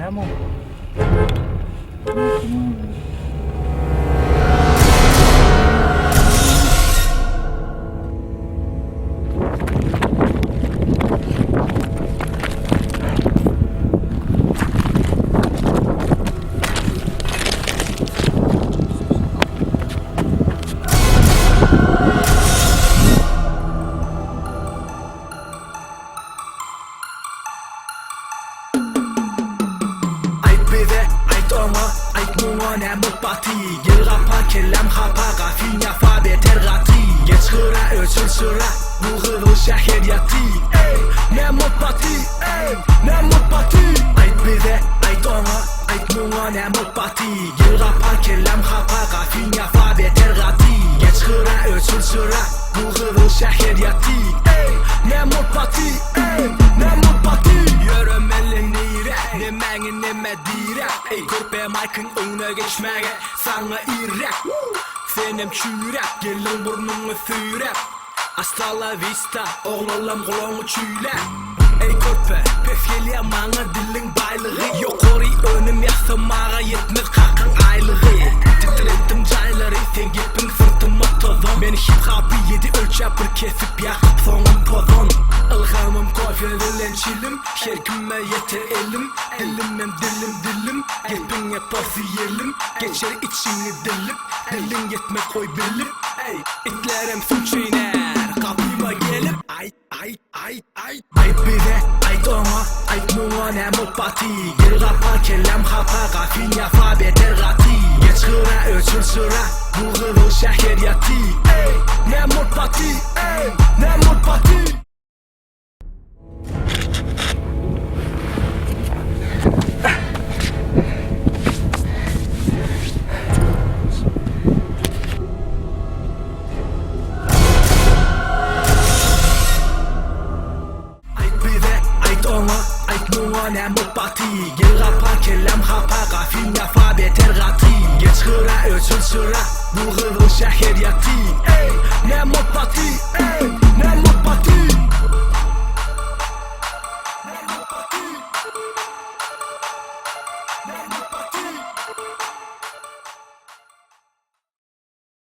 Nemo. Nemot bati Gel kapa kellem kapa Gafinya fa beter gati Geç hıra ölçün sıra Bu hırıl şehir yati Nemot bati Nemot bati Ait bize ait ona Ait nuna nemot bati Gel kapa kellem kapa Gafinya fa beter gati Geç hıra ölçün sıra Bu hırıl şehir yati Nemot bati Nemot bati Yürüm elin nire Nemeğin neme dire Körpe maykın önüne geçmeye Sana irek Senem çürek Gelin burnunu sürek Hasta la vista Oğlalım kulağını çüyle Ey körpe Pes geliyor bana dilin baylığı Yok orayı önüm yaşamağa yetmez kalkın aylığı Titrettim cayları Sen gittin sırtıma tozon Beni hip hop'ı yedi ölçep bir kesip yakıp sonum pozon Ilhamım kofyelilen çilim Her güme yeter elim Elimem dilim Gelbin yapası yelim Geçer içini dilip Dilin yetme koy bilip Ey itlerim suç iner Kapıma gelip Ay bize ait ona Ait nuna nemot bati Gel kapa kellem kapa Gafinya fa beter gati Geç hıra ölçün sıra Bu hırıl şehir yati Nemot bati Nemot bati Nemot bati Gel kapa kellem kapa Gafinya fa beter gati Geç hıra ölçün sıra Bu hırıl şehir yati Nemot bati